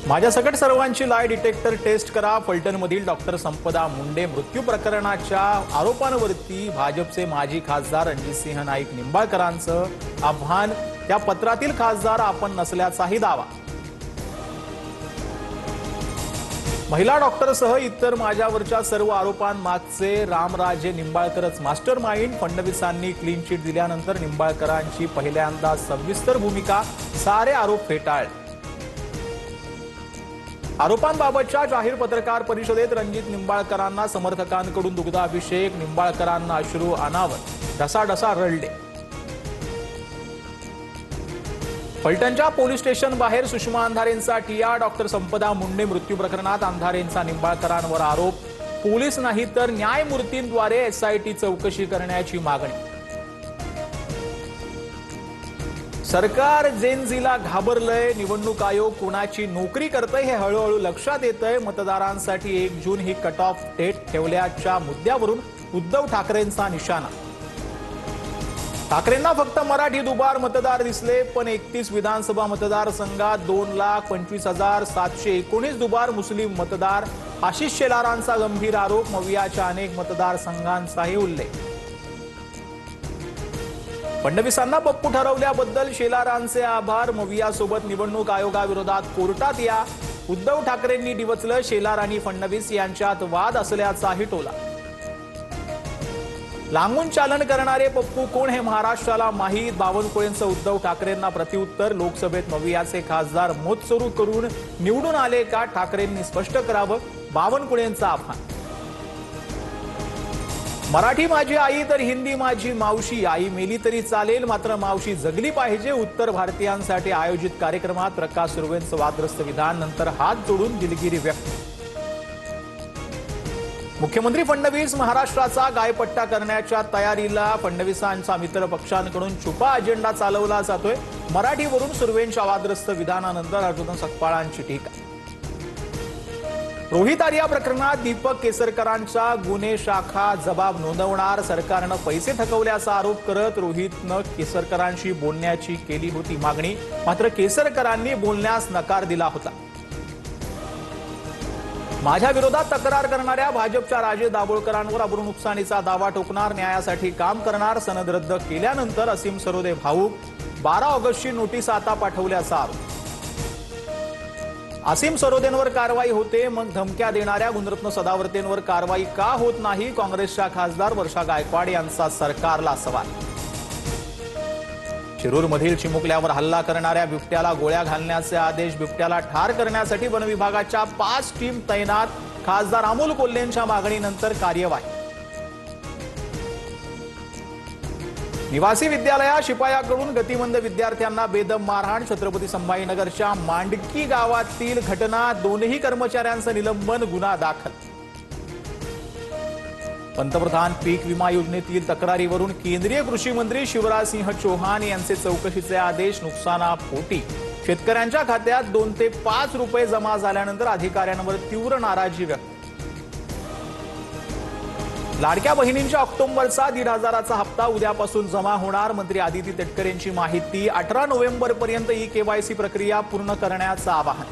माझ्या सकट सर्वांची लाय डिटेक्टर टेस्ट करा। फलटणमधील डॉक्टर संपदा मुंडे मृत्यू प्रकरणाच्या आरोपांवरती भाजपचे माजी खासदार रणजितसिंह नाईक निंबाळकरांचं आव्हान। त्या पत्रातील खासदार आपण नसल्याचाही दावा। महिला डॉक्टरसह इतर माझ्यावरच्या सर्व आरोपांमागचे रामराजे निंबाळकरच मास्टर माइंड। फडणवीसांनी क्लीन चिट दिल्यानंतर निंबाळकरांची पहिल्यांदा सविस्तर भूमिका, सारे आरोप फेटाळले। आरोपांबाबतच्या जाहीर पत्रकार परिषदेत रणजित निंबाळकरांना समर्थकांकडून दुग्धाभिषेक, निंबाळकरांना अश्रू अनावर, ढसाढसा रडले। फलटणच्या पोलीस स्टेशन बाहेर सुषमा अंधारेंचा टिया। डॉक्टर संपदा मुंडे मृत्यू प्रकरणात अंधारेंचा निंबाळकरांवर आरोप। पोलीस नाही तर न्यायमूर्तींद्वारे एसआयटी चौकशी करण्याची मागणी। सरकार जेनझीला घाबरलंय। निवडणूक आयोग कोणाची नोकरी करतंय हे हळूहळू लक्षात येतंय। मतदारांसाठी 1 जून ही कट ऑफ डेट ठेवल्याच्या मुद्द्यावरून उद्धव ठाकरेंचा निशाणा। ठाकरेंना फक्त मराठी दुबार मतदार दिसले, पण 31 विधानसभा मतदारसंघात 2,25,719 दुबार मुस्लिम मतदार। आशिष शेलारांचा गंभीर आरोप। मवियाच्या अनेक मतदारसंघांचाही उल्लेख। फडणवीसांना पप्पू ठरवल्याबद्दल शेलारांचे आभार। मवियासोबत निवडणूक आयोगाविरोधात कोर्टात या। उद्धव ठाकरेंनी डिवचलं शेलार आणि फडणवीस यांच्यात वाद असल्याचाही टोला। लांबून चालन करणारे पप्पू कोण हे महाराष्ट्राला माहीत। बावनकुळेंचं उद्धव ठाकरेंना प्रतिउत्तर। लोकसभेत मवियाचे खासदार मोत्सरू करून निवडून आले का, ठाकरेंनी स्पष्ट करावं, बावनकुळेंचं आव्हान। मराठी माझी आई तर हिंदी माझी मावशी। आई मेली तरी चालेल, मात्र मावशी जगली पाहिजे। उत्तर भारतीयांसाठी आयोजित कार्यक्रमात प्रकाश सुर्वेंचं वादग्रस्त विधान, नंतर हात जोडून दिलगिरी व्यक्त। मुख्यमंत्री फडणवीस महाराष्ट्राचा गायपट्टा करण्याच्या तयारीला। फडणवीसांचा मित्र पक्षांकडून छुपा अजेंडा चालवला जातोय। मराठीवरून सुर्वेंच्या वादग्रस्त विधानानंतर अर्जुन सकपाळांची टीका। रोहित आर्या प्रकरणात दीपक केसरकरांचा गुन्हे शाखा जबाब नोंदवणार। सरकारनं पैसे थकवल्याचा आरोप करत रोहितनं केसरकरांशी बोलण्याची केली होती मागणी, मात्र केसरकरांनी बोलण्यास नकार दिला होता। माझ्या विरोधात तक्रार करणाऱ्या भाजपच्या राजे दाभोळकरांवर अब्रू नुकसानीचा दावा ठोकणार। न्यायासाठी काम करणार। सनद रद्द केल्यानंतर असीम सरोदे भाऊक। 12 ऑगस्टची नोटीस आता पाठवल्याचा आरोप। असीम सरोदेंवर कारवाई होते, मग धमक्या देणाऱ्या गुणरत्न सदावर्तेंवर कारवाई का होत नाही? काँग्रेसच्या खासदार वर्षा गायकवाड यांचा सरकारला सवाल। शिरूरमधील चिमुकल्यावर हल्ला करणाऱ्या बिबट्याला गोळ्या घालण्याचे आदेश। बिबट्याला ठार करण्यासाठी वन विभागाच्या 5 टीम तैनात। खासदार अमोल कोल्हेंच्या मागणीनंतर कार्यवाही। निवासी विद्यालयात शिपायाकडून गतिमंद विद्यार्थ्यांना बेदम मारहाण। छत्रपती संभाजीनगरच्या मांडकी गावातील घटना। 2ही कर्मचाऱ्यांचं निलंबन, गुन्हा दाखल। पंतप्रधान पीक विमा योजनेतील तक्रारीवरून केंद्रीय कृषी मंत्री शिवराज सिंह चौहान यांचे चौकशीचे आदेश। नुकसानापोटी शेतकऱ्यांच्या खात्यात 2 ते 5 रुपये जमा झाल्यानंतर अधिकाऱ्यांवर तीव्र नाराजी व्यक्त। लाडक्या बहिणींच्या ऑक्टोबरचा 1,500चा हप्ता उद्यापासून जमा होणार। मंत्री आदिती तटकरेंची माहिती। 18 नोव्हेंबरपर्यंत ई-केवायसी प्रक्रिया पूर्ण करण्याचं आवाहन।